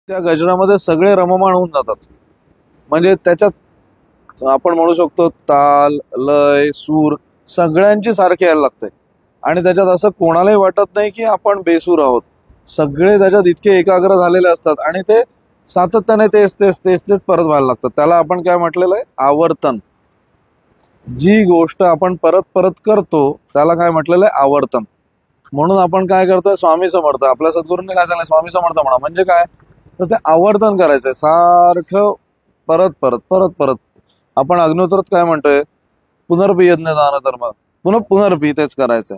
त्या गजरामध्ये सगळे रममाण होऊन जातात. म्हणजे त्याच्यात आपण म्हणू शकतो ताल, लय, सूर सगळ्यांची सारखी यायला लागते. आणि त्याच्यात असं कोणालाही वाटत नाही की आपण बेसूर आहोत. सगळे त्याच्यात इतके एकाग्र झालेले असतात आणि ते सातत्याने तेच तेच तेच तेच परत व्हायला लागतात. त्याला आपण काय म्हटलेलं आहे? आवर्तन. जी गोष्ट आपण परत परत करतो त्याला काय म्हटलेलं आहे? आवर्तन. म्हणून आपण काय करतोय? स्वामी समर्थ. आपल्या सद्गुरूंनी काय सांगितलं? स्वामी समर्थ म्हणा. म्हणजे काय? तर ते आवर्तन करायचंय सारखं, परत परत परत परत. आपण अग्निहोत्रात काय म्हणतोय? पुनर्पी यज्ञ दान धर्म. पुन्हा पुनर्पी तेच करायचंय.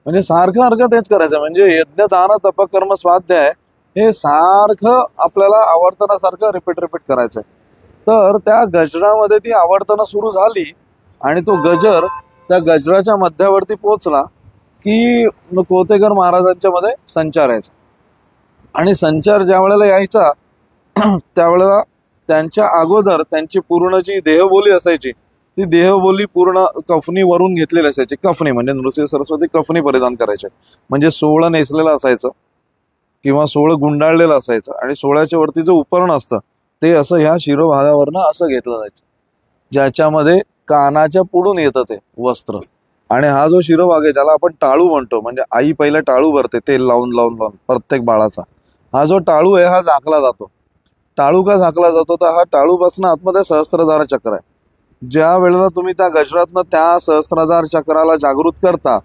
म्हणजे सारखं सारखं तेच करायचं. म्हणजे यज्ञ दान तप कर्म स्वाध्याय हे सारखं आपल्याला आवर्तनासारखं रिपीट रिपीट करायचंय. तर त्या गजरामध्ये ती आवर्तनं सुरू झाली आणि तो गजर त्या गजराच्या मध्यावरती पोहोचला की कोतेकर महाराजांच्या मध्ये संचार यायचा. आणि संचार ज्या वेळेला यायचा त्यावेळेला त्यांच्या अगोदर त्यांची पूर्ण जी देहबोली असायची ती देहबोली पूर्ण कफनीवरून घेतलेली असायची. कफनी म्हणजे नृसिंह सरस्वती कफनी परिधान करायचे. म्हणजे सोहळं नेसलेलं असायचं किंवा सोहळं गुंडाळलेलं असायचं आणि सोहळ्याच्या वरती जे उपरण असतं ते असं ह्या शिरोभागावरनं असं घेतलं जायचं, ज्याच्यामध्ये कानाच्या पुढून येतं ते वस्त्र. आणि हा जो शिरोभाग आहे ज्याला आपण टाळू म्हणतो, म्हणजे आई पहिला टाळू भरते तेल लावून लावून लावून प्रत्येक बाळाचा. हा जो टाळू आहे हा झाकला जातो. टाळू का झाकला जातो? तर हा टाळूपासून आतमध्ये सहस्त्रधार चक्र आहे. ज्या वेळेला तुम्ही त्या गजरातनं त्या सहस्त्रधार चक्राला जागृत करता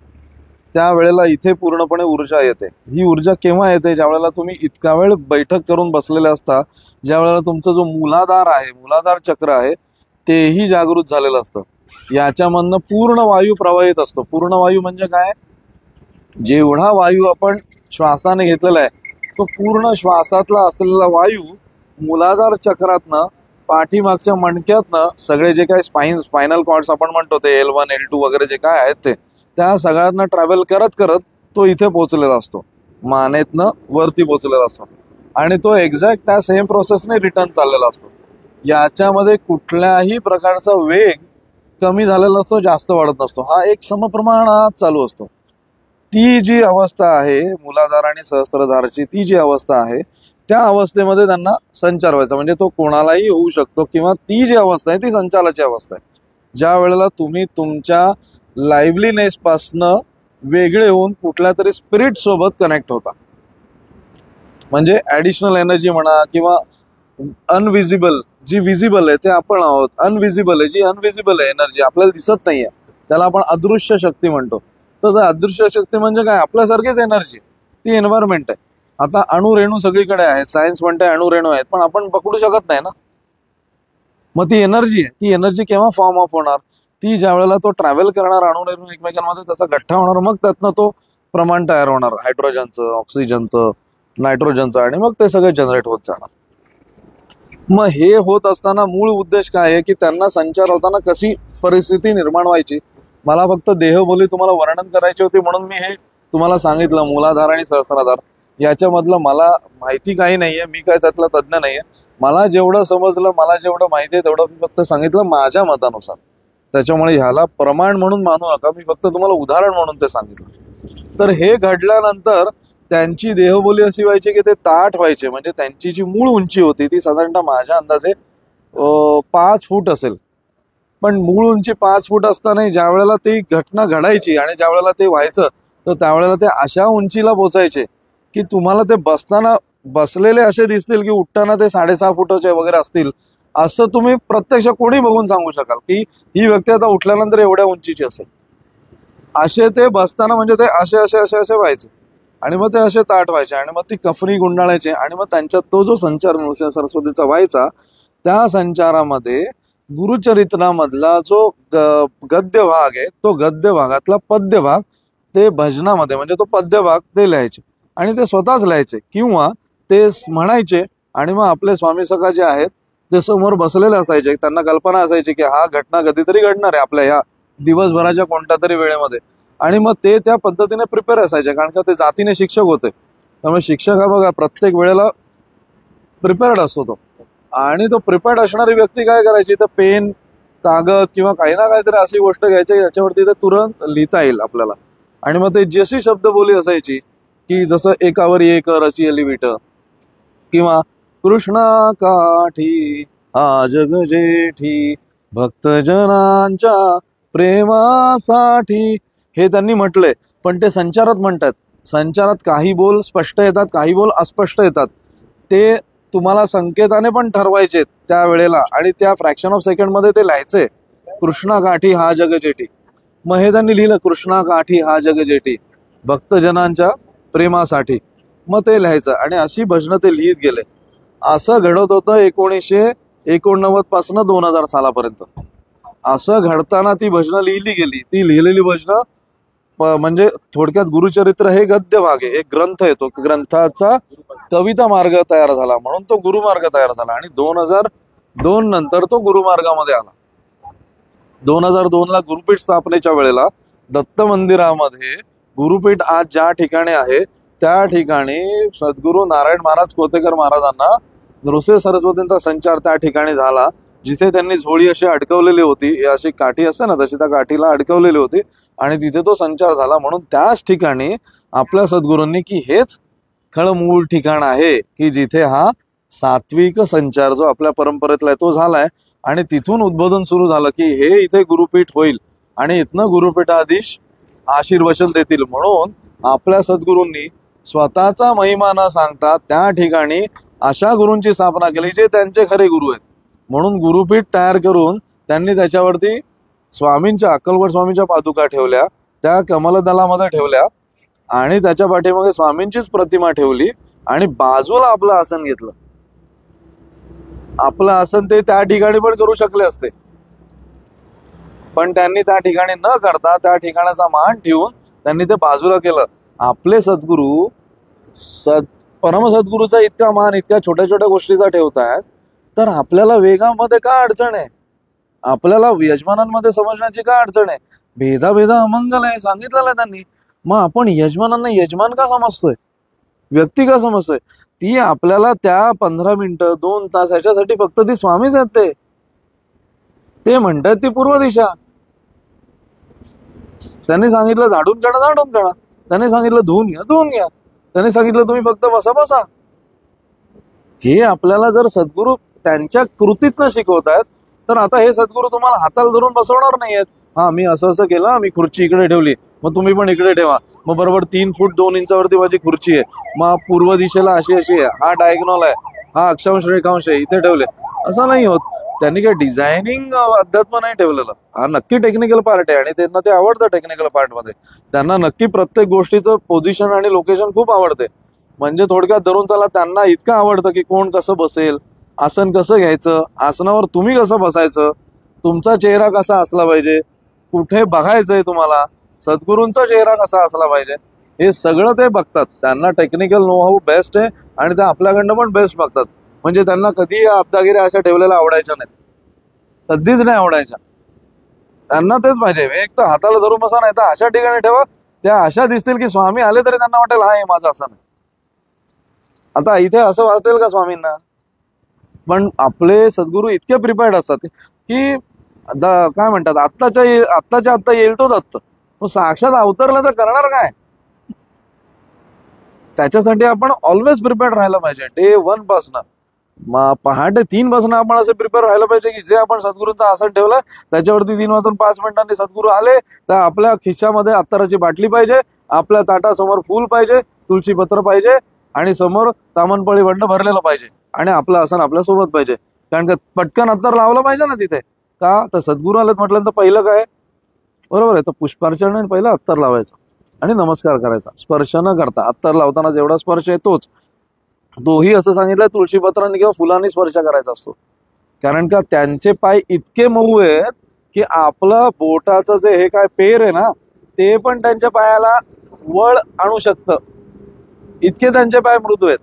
त्यावेळेला इथे पूर्णपणे ऊर्जा येते. ही ऊर्जा केव्हा येते? ज्या वेळेला तुम्ही इतका वेळ बैठक करून बसलेले असता, ज्या वेळेला तुमचं जो मूलाधार आहे, मूलाधार चक्र आहे तेही जागृत झालेलं असतं. याच्यामधनं पूर्ण वायू प्रवाहित असतो. पूर्ण वायू म्हणजे काय? जेवढा वायू आपण श्वासाने घेतलेला आहे तो पूर्ण श्वासातला असलेला वायू मूलाधार चक्रातनं पाठीमागच्या मणक्यातनं सगळे जे काही स्पायनल कॉर्ड्स आपण म्हणतो ते L1 L2 वगैरे जे काय आहेत ते त्या सगळ्यांना ट्रॅव्हल करत करत तो इथे पोहोचलेला असतो, मानेतनं वरती पोहोचलेला असतो. आणि तो एक्झॅक्ट त्या सेम प्रोसेसने रिटर्न चाललेला असतो. याच्यामध्ये कुठल्याही प्रकारचा वेग कमी झालेला नसतो, जास्त वाढत नसतो. हा एक समप्रमाणात चालू असतो. ती जी अवस्था आहे मूलाधार आणि सहस्त्रधारची, ती जी अवस्था आहे त्या अवस्थेमध्ये त्यांना संचार व्हायचा. म्हणजे तो कोणालाही होऊ शकतो किंवा ती जी अवस्था आहे ती संचाराची अवस्था आहे. ज्या वेळेला तुम्ही तुमच्या लाईव्हलीनेस पासनं वेगळे होऊन कुठल्या तरी स्पिरिट सोबत कनेक्ट होता. म्हणजे ऍडिशनल एनर्जी म्हणा किंवा अनविजिबल, जी विजिबल आहे ते आपण आहोत, अनविजिबल आहे जी अनविजिबल आहे एनर्जी आपल्याला दिसत नाहीये त्याला आपण अदृश्य शक्ती म्हणतो. तर अदृश्य शक्ती म्हणजे काय? आपल्यासारखीच एनर्जी, ती एन्व्हायरमेंट आहे. आता अणुरेणू सगळीकडे आहेत, सायन्स म्हणते अणुरेणू आहेत, पण आपण पकडू शकत नाही ना. मग ती एनर्जी आहे, ती एनर्जी केव्हा फॉर्म ऑफ होणार? ती ज्या वेळेला तो ट्रॅव्हल करणार अणुरेणू एकमेकांमध्ये त्याचा गठ्ठा होणार, मग त्यातनं तो प्रमाण तयार होणार हायड्रोजनचं, ऑक्सिजनचं, नायट्रोजनचं, आणि मग ते सगळे जनरेट होत जाणार. मग हे होत असताना मूळ उद्देश काय आहे की त्यांना संचार होताना कशी परिस्थिती निर्माण व्हायची. मला फक्त देहबोली तुम्हाला वर्णन करायची होती म्हणून मी हे तुम्हाला सांगितलं. मूलाधार आणि सहस्राधार याच्यामधलं मला माहिती काही नाहीये, मी काय त्यातला तज्ज्ञ नाहीये. मला जेवढं समजलं, मला जेवढं माहिती आहे तेवढं मी फक्त सांगितलं माझ्या मतानुसार. त्याच्यामुळे ह्याला प्रमाण म्हणून मानू नका, मी फक्त तुम्हाला उदाहरण म्हणून ते सांगितलं. तर हे घडल्यानंतर त्यांची देहबोली अशी व्हायची की ते ताठ व्हायचे. म्हणजे त्यांची जी मूळ उंची होती ती साधारणतः माझ्या अंदाजे 5 फूट असेल. पण मूळ उंची 5 फूट असताना ज्या वेळेला ती घटना घडायची आणि ज्या वेळेला ते व्हायचं तर त्यावेळेला ते अशा उंचीला पोचायचे की तुम्हाला ते बसताना बसलेले असे दिसतील की उठताना ते 6.5 फुटाचे वगैरे असतील, असं तुम्ही प्रत्यक्ष कोणी बघून सांगू शकाल की ही व्यक्ती आता उठल्यानंतर एवढ्या उंचीची असेल. असे ते बसताना म्हणजे ते असे असे असे असे व्हायचे आणि मग ते असे ताट व्हायचे आणि मग ती कफनी गुंडाळायचे आणि मग त्यांच्यात तो जो संचार नृसिंह सरस्वतीचा व्हायचा त्या संचारामध्ये गुरुचरित्रामधला जो गद्य भाग आहे तो गद्य भागातला पद्य भाग ते भजनामध्ये म्हणजे तो पद्य भाग ते लिहायचे आणि ते स्वतःच लिहायचे किंवा ते म्हणायचे. आणि मग आपले स्वामी सखा जे आहेत ते समोर बसलेले असायचे. त्यांना कल्पना असायची की हा घटना कधीतरी घडणार आहे आपल्या ह्या दिवसभराच्या कोणत्या तरी वेळेमध्ये. आणि मग ते त्या पद्धतीने प्रिपेअर असायचे कारण का ते जातीने शिक्षक होते. त्यामुळे शिक्षक हा बघा प्रत्येक वेळेला प्रिपेअर्ड असतो तो. आणि तो प्रिपेअर्ड असणारी व्यक्ती काय करायची तर पेन, कागद किंवा काही ना काहीतरी अशी गोष्ट घ्यायची याच्यावरती ते तुरंत लिहिता येईल आपल्याला. आणि मग ते जशी शब्द बोली असायची की जसं एकावर एक रचियली विट किंवा कृष्णा काठी हा जग जेठी, भक्तजनांच्या प्रेमासाठी, हे त्यांनी म्हटलंय. पण ते संचारात म्हणतात. संचारात काही बोल स्पष्ट येतात, काही बोल अस्पष्ट येतात. ते तुम्हाला संकेताने पण ठरवायचे त्या वेळेला, आणि त्या फ्रॅक्शन ऑफ सेकंड मध्ये ते लिहायचे, कृष्णा काठी हा जग जेठी. मग हे त्यांनी लिहिलं, कृष्णा काठी हा जग जेठी, भक्तजनांच्या प्रेमासाठी. मग ते लिहायचं, आणि अशी भजनं ते लिहित गेले. असं घडत होतं 1989 पासून 2000 सालापर्यंत. असं घडताना ती भजनं लिहिली गेली. ती लिहिलेली भजनं म्हणजे थोडक्यात गुरुचरित्र हे गद्य भाग आहे, एक ग्रंथ आहे. तो ग्रंथाचा कविता मार्ग तयार झाला, म्हणून तो गुरुमार्ग तयार झाला. आणि 2002 नंतर तो गुरुमार्गामध्ये आला. 2002 ला गुरुपीठ स्थापनेच्या वेळेला दत्त मंदिरामध्ये, गुरुपीठ आज ज्या ठिकाणी आहे त्या ठिकाणी सद्गुरू नारायण महाराज कोतेकर महाराजांना नृसिंह सरस्वतींचा संचार त्या ठिकाणी झाला. जिथे त्यांनी झोळी अशी अडकवलेली होती, अशी काठी असते ना, तशी त्या काठीला अडकवलेली होती, आणि तिथे तो संचार झाला. म्हणून त्याच ठिकाणी आपल्या सद्गुरूंनी की हेच खरं मूळ ठिकाण आहे की जिथे हा सात्विक संचार जो आपल्या परंपरेतला आहे तो झालाय. आणि तिथून उद्बोधन सुरू झालं की हे इथे गुरुपीठ होईल, आणि इथनं गुरुपीठाधीश आशीर्वचन देतील. म्हणून आपल्या सद्गुरूंनी स्वतःचा महिमा न सांगता त्या ठिकाणी अशा गुरूंची स्थापना केली जे त्यांचे खरे गुरु आहेत. म्हणून गुरुपीठ तयार करून त्यांनी त्याच्यावरती स्वामींच्या, अक्कलकोट स्वामींच्या पादुका ठेवल्या, त्या कमलदलामध्ये ठेवल्या, आणि त्याच्या पाठीमागे स्वामींचीच प्रतिमा ठेवली, आणि बाजूला आपलं आसन घेतलं. आपलं आसन ते त्या ठिकाणी पण करू शकले असते, पण त्यांनी त्या ठिकाणी न करता त्या ठिकाणाचा मान ठेवून त्यांनी ते बाजूला केलं. आपले सद्गुरू परमसद्गुरूचा इतका मान इतक्या छोट्या छोट्या गोष्टीचा ठेवतायत, तर आपल्याला वेगामध्ये का अडचण आहे? आपल्याला यजमानांमध्ये समजण्याची का अडचण आहे? भेदा अमंगल आहे सांगितलेलं आहे त्यांनी. मग आपण यजमानांना यजमान का समजतोय, व्यक्ती का समजतोय? ती आपल्याला त्या 15 मिनिटं 2 तास ह्याच्यासाठी फक्त ती स्वामीच आहेत. ते म्हणतात ती पूर्व दिशा. त्यांनी सांगितलं झाडून काढा. त्यांनी सांगितलं धुवून घ्या. त्यांनी सांगितलं तुम्ही फक्त बसा. हे आपल्याला जर सद्गुरू त्यांच्या कृतीतनं शिकवतायत, तर आता हे सद्गुरू तुम्हाला हाताला धरून बसवणार नाहीयेत. हा, मी असं केलं, मी खुर्ची इकडे ठेवली, मग तुम्ही पण इकडे ठेवा. मग बरोबर 3 फूट 2 इंचावरती माझी खुर्ची आहे, मग पूर्व दिशेला अशी आहे, हा डायग्नॉल आहे, हा अक्षांश रेखांश आहे, इथे ठेवले. असं नाही होत. त्यांनी काही डिझायनिंग अध्यात्म नाही ठेवलेलं. हा नक्की टेक्निकल पार्ट आहे, आणि त्यांना ते आवडतं. टेक्निकल पार्ट मध्ये त्यांना नक्की प्रत्येक गोष्टीचं पोझिशन आणि लोकेशन खूप आवडते. म्हणजे थोडक्यात धरून चला, त्यांना इतकं आवडतं की कोण कसं बसेल, आसन कसं घ्यायचं, आसनावर तुम्ही कसं बसायचं, तुमचा चेहरा कसा असला पाहिजे, कुठे बघायचंय तुम्हाला, सद्गुरूंचा चेहरा कसा असला पाहिजे, हे सगळं ते बघतात. त्यांना टेक्निकल नोहाऊ बेस्ट आहे, आणि ते आपल्याकडनं पण बेस्ट बघतात. म्हणजे त्यांना कधी अब्दागिरी अशा ठेवलेल्या आवडायच्या नाहीत, कधीच नाही आवडायच्या. त्यांना तेच पाहिजे, एक तर हाताला धरून बसा, नाही तर अशा ठिकाणी ठेवा त्या अशा दिसतील की स्वामी आले तरी त्यांना वाटेल हा हे माझं आसन आहे. आता इथे असं वाटेल का स्वामींना? पण आपले सद्गुरू इतके प्रिपेअर्ड असतात की काय म्हणतात, आत्ताच्या आत्ता येईल तो दत्त. मग साक्षात अवतरला तर करणार काय? त्याच्यासाठी आपण ऑलवेज प्रिपेअर्ड राहायला पाहिजे. डे 1 पासून पहाटे 3 पासून आपण असं प्रिपेअर राहायला पाहिजे की जे आपण सद्गुरूंचं आसन ठेवलं त्याच्यावरती 3 वाजून 5 मिनिटांनी सद्गुरू आले तर आपल्या खिशामध्ये अत्तराची बाटली पाहिजे, आपल्या ताटासमोर फूल पाहिजे, तुळशी पत्र पाहिजे, आणि समोर तामनपळी वंड भरलेलं पाहिजे, आणि आपलं आसन आपल्या सोबत पाहिजे. कारण का पटकन अत्तर लावलं पाहिजे ना तिथे. का तर सद्गुरू आलेत म्हटल्यानंतर पहिलं काय, बरोबर आहे, तर पुष्पार्चन पहिलं अत्तर लावायचं आणि नमस्कार करायचा, स्पर्श न करता. अत्तर लावताना जेवढा स्पर्श येतोच तोही असं सांगितलंय तुळशीपत्रांनी किंवा फुलांनी स्पर्श करायचा असतो. कारण का त्यांचे पाय इतके मऊ आहेत की आपलं बोटाचं जे हे काय पेर आहे ना ते पण त्यांच्या पायाला वळ आणू शकतं, इतके त्यांचे पाय मृदू आहेत.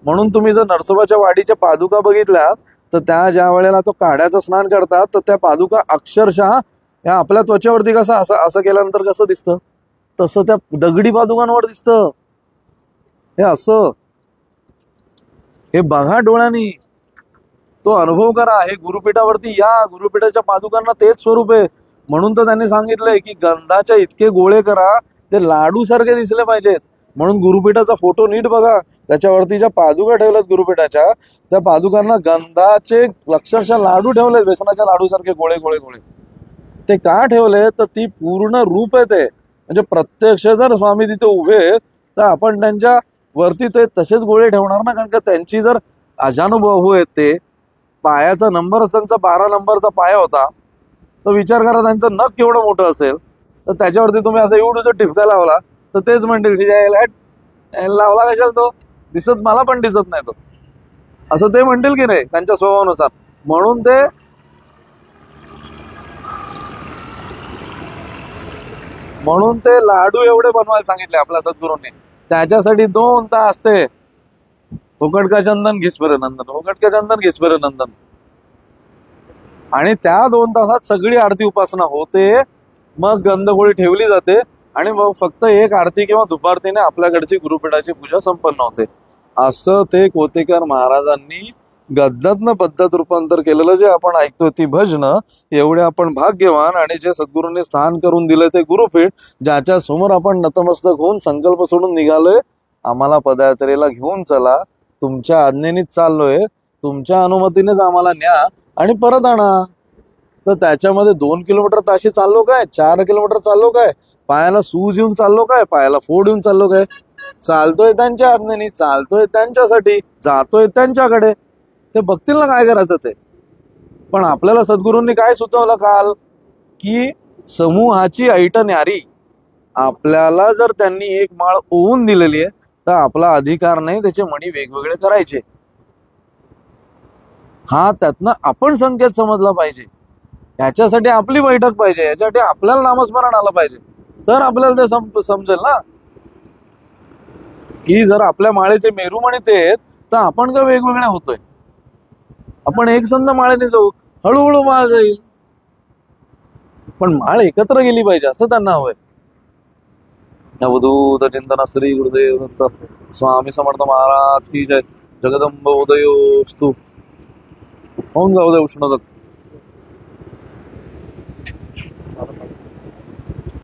म्हणून तुम्ही जर नरसोबाच्या वाडीच्या पादुका बघितल्या तर त्या ज्या वेळेला तो काढ्याचं स्नान करतात तर त्या पादुका अक्षरशः या आपल्या त्वचेवरती कसं असं केल्यानंतर कसं दिसतं तसं त्या दगडी पादुकांवर दिसतं. हे असं हे बघा डोळ्यांनी, तो अनुभव करा. हे गुरुपीठावरती या, गुरुपीठाच्या पादुकांना तेच स्वरूप आहे. म्हणून तर त्यांनी सांगितलंय की गंधाच्या इतके गोळे करा ते लाडू सारखे दिसले पाहिजेत. म्हणून गुरुपीठाचा फोटो नीट बघा, त्याच्यावरती ज्या पादुका ठेवल्यात गुरुपीठाच्या, त्या पादुकांना गंधाचे अक्षरशः लाडू ठेवलेत, बेसनाच्या लाडू सारखे गोळे गोळे गोळे. ते का ठेवले तर ती पूर्ण रूप आहे ते, म्हणजे प्रत्यक्ष जर स्वामी तिथे उभे तर आपण त्यांच्या वरती ते तसेच गोळे ठेवणार ना, कारण का त्यांची जर अजानुभव आहेत ते. पायाचा नंबर त्यांचा 12 नंबरचा पाया होता, तर विचार करा त्यांचं नख केवढं मोठं असेल, तर त्याच्यावरती तुम्ही असं एवढं ठिपका लावला तर तेच म्हणतील की लावला कशाला, तो दिसत, मला पण दिसत नाही तो, असं ते म्हणतील की नाही त्यांच्या स्वभावानुसार. म्हणून ते लाडू एवढे बनवायला सांगितले आपल्या सद्गुरूंनी. त्याच्यासाठी 2 तास ते फुकट का चंदन घिसपेर नंदन, फुकट का चंदन घिसपेर नंदन. आणि त्या 2 तासात सगळी आरती उपासना होते, मग गंधगोळी ठेवली जाते आणि मग फक्त एक आरती किंवा दुपारतीने आपल्याकडची गुरुपीठाची पूजा संपन्न होते. असं ते कोतेकर महाराजांनी गद्यातनं पद्धत रूपांतर केलेलं जे आपण ऐकतोय ती भजनं, एवढे आपण भाग्यवान. आणि जे सद्गुरूंनी स्थान करून दिले ते गुरुपीठ, ज्याच्या समोर आपण नतमस्तक होऊन संकल्प सोडून निघालोय, आम्हाला पदयात्रेला घेऊन चला, तुमच्या आज्ञेनेच चाललोय, तुमच्या अनुमतीनेच आम्हाला न्या आणि परत आणा. तर त्याच्यामध्ये 2 किलोमीटर ताशी चाललो काय, 4 किलोमीटर चाललो काय, पायाला सूज येऊन चाललो काय, पायाला फोड येऊन चाललो काय, चालतोय त्यांच्या आज्ञेने, चालतोय त्यांच्यासाठी, जातोय त्यांच्याकडे, ते बघतील ना काय करायचं ते. पण आपल्याला सद्गुरूंनी काय सुचवलं काल, की समूहाची ऐट न्यारी. आपल्याला जर त्यांनी एक माळ ओवून दिलेली आहे तर आपला अधिकार नाही त्याचे मणी वेगवेगळे करायचे. हा त्यातनं आपण संकेत समजला पाहिजे, याच्यासाठी आपली बैठक पाहिजे, याच्यासाठी आपल्याला नामस्मरण आलं पाहिजे, तर आपल्याला ते समजेल ना, की जर आपल्या माळेचे मेरुमणी ते आहेत तर आपण का वेगवेगळ्या होतोय. आपण एकसंध माळेने जाऊ, हळूहळू माळ जाईल, पण माळ एकत्र गेली पाहिजे असं त्यांना हवंय. अवधूत चिंतन श्री गुरुदेव दत्त स्वामी समर्थ महाराज की जय. जगदंब उदयोस्तु. होऊन जाऊ दे उष्ण दत्त.